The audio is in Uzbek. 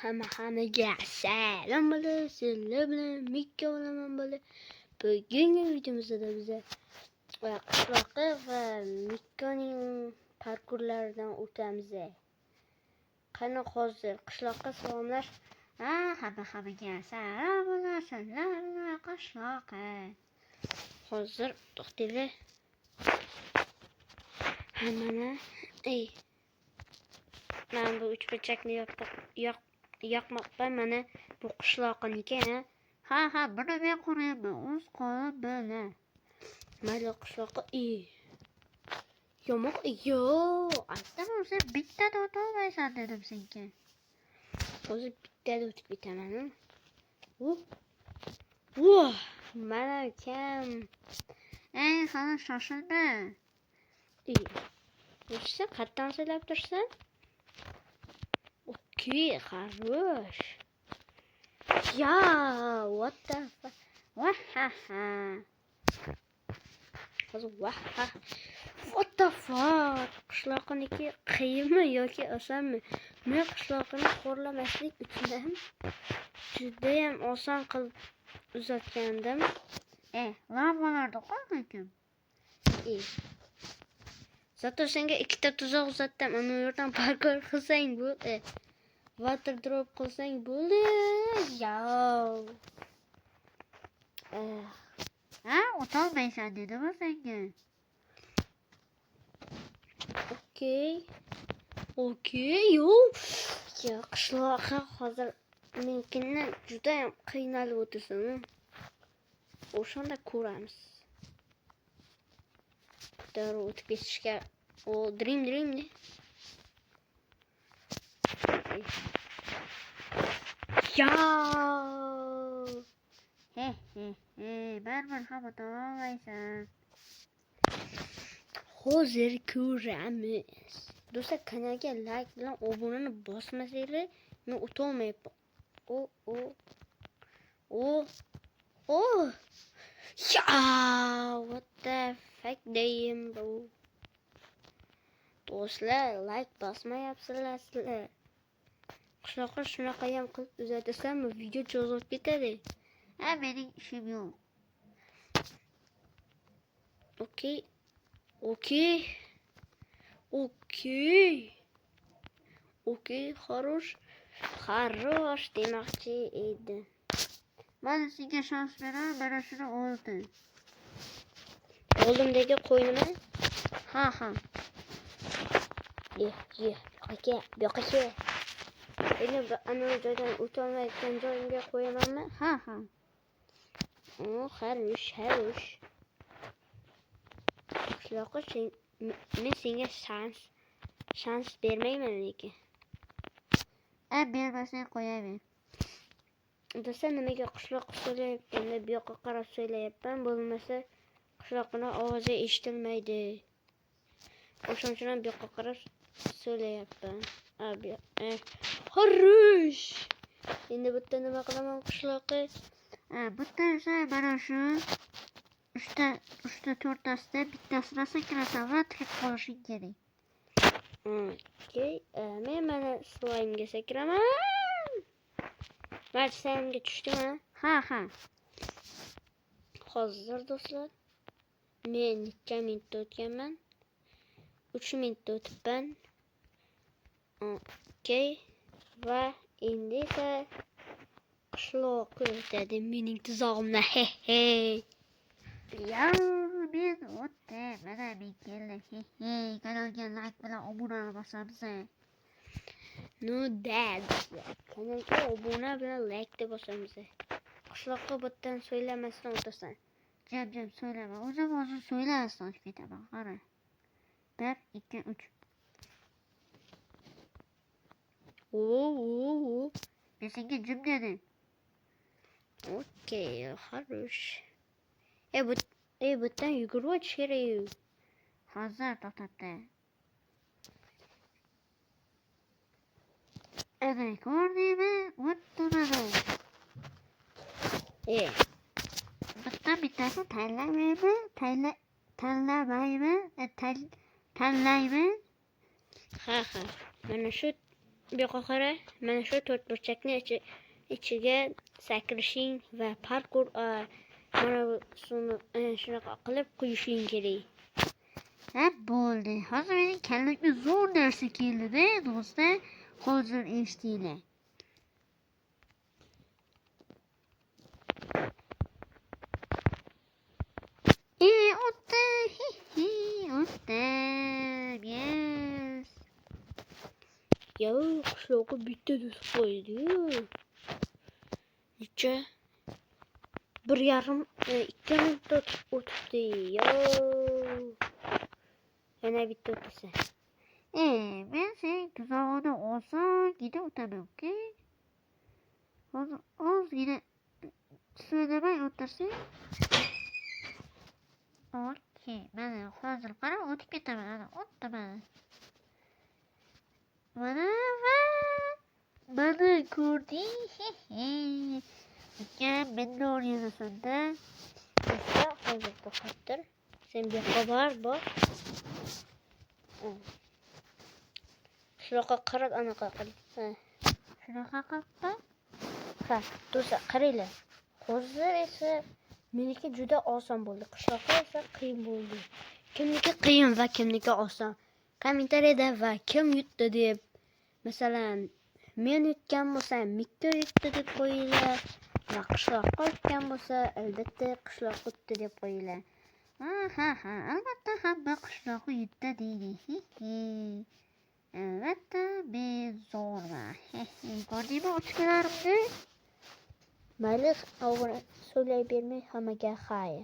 Hammaga salom bo'ladi. Sizlar bilan Mikka bo'laman bo'ladi. Bugungi videomizda biza qishloqqa va Mikkaning parkurlaridan o'tamiz. Qani hozir qishloqqa salomlar. Hammaga salom bo'ladi. Sizlar bilan qishloqqa. Hozir to'xtaylik. Mana men bu uchburchakni yoqmoqman. Mana bu qishloqniki. Buni men qurayman. O'z qo'lim bilan. Mayli qishloqqa yo'q. Aslan o'zi bittada o'tolmaysan dedim senga. Hozir bittada o'tib ketaman. Mana kam. Hali shoshilma. O'shsa qatdan so'ylab tursan? Okey, хорош. What the fuck? What the fuck? Qishloqniki qiyinmi yoki osonmi? Men qishloqni xo'rlamaslik uchun juda ham oson qilib uzatgandim. Lambalarni qo'ydim. Zato senga ikkita tuzoq uzatdim. Ana yerdan parkur qilsang bo'ldi. Water drop qilsang bo'ldi. O'tolmaysan dedim senga. Okey, qishloqqa hozir menkini juda ham qiynalib o'tirsin. O'shanda ko'ramiz. Darrov o'tib ketishga dream. Baribir ham o'tolmaysan. Hozir ko'ramiz. Do'stlar, kanalga like bilan obunani bosmasanglar, men o'tolmayapman. What the fuck deyim bu? Do'stlar, like bosmayapsizlar sizlar. Qishloqqa shunaqa ham qilib uzatasanmi, video cho'zib ketadi. Mening ishim yo'q. Okey, хорош demoqchi edi. Mana senga shans beraman, mana shuni oldim. Oldimdagi qo'ynimi? Yo'q. Endi ana joydan o'tolmayotgan joyimga qo'yamanmi? Хорош. Qishloqqa men senga shans bermayman lekin. Bermasang qo'yaver. Do'stlar, nimaga qishloqqa so'rayapganda bu yoqqa qarab so'rayapman, bo'lmasa qishloqning ovozi eshitilmaydi. O'shaning uchun bu yoqqa qarab so'rayapman. Хорош. Endi bu yerda nima qilaman qishloqqa? Bu yerda mana shu 3-4tasida bittasini sakrasan va tirik qolishing kerak. Men mana slime'ga sakraman. Mana slime'ga tushdimi? Hozir do'stlar, men necha minutda o'tganman? 3 minutda o'tibman. Va endi esa qishloqqa o'tadi mening tuzog'imda. Men o'tdim. Mana men keldim. Kanalga like bilan obuna bosamiz. Kanalga obuna bilan like deb bosamiz. Qishloqqa botdan so'ylamasdan o'tasan. Jam so'ylama. O'zim so'ylasam ketaman. Qara. 1 2 3. Ben senga jim dedim. Okey, хорош. Bu yerdan yugurib o'tish kerak. Hozir to'xtatdi. Ko'rdingmi? O'tdimi? Bittasini tanlamaymi? Mana shu Bu yoqqa qara, mana shu to'rtburchakni ichiga sakrishing va parkur mana shunaqa qilib qo'yishing kerak. Ha bo'ldi. Hozir mening kallamga zo'r narsa keldi-da, do'stlar. Hozir eshitinglar. O'tdi. O'tdim. Yes. Yo, qishloqqa bitta do'st qo'ydi-yu. Necha? 1,5 2 minut o'tibdi. Yo. Yana bitta o'tsa. Men sen tuzog'ini osongina o'taman-ku. Hozir ozgina so'zlamay o'tirsang. Okey, mana hozir qara o'tib ketaman. Ana o'tdim. Mana ko'rding. Ukam menni o'rganasan-da. Hozir to'xtattir. Sen bu yoqqa bor. Shunaqa qarab anaqa qil. Shunaqa qilibdi. Ha, do'stlar, qaranglar. Hozir esa meniki juda oson bo'ldi. Qishloqqa esa qiyin bo'ldi. Kimniki qiyin va kimniki oson? Kommentariyada va kim yutdi deb, masalan, men yutgan bo'lsa, Mikko yutdi deb qo'yinglar. Va qishloqqa yutgan bo'lsa, albatta qishloq yutdi deb qo'yinglar. Ha, albatta hamma qishloqqa yutdi deydi. Albatta men zo'rman. Ko'rdingmi ochkalarimni? Mayli, so'zlay bermay hammaga xayr.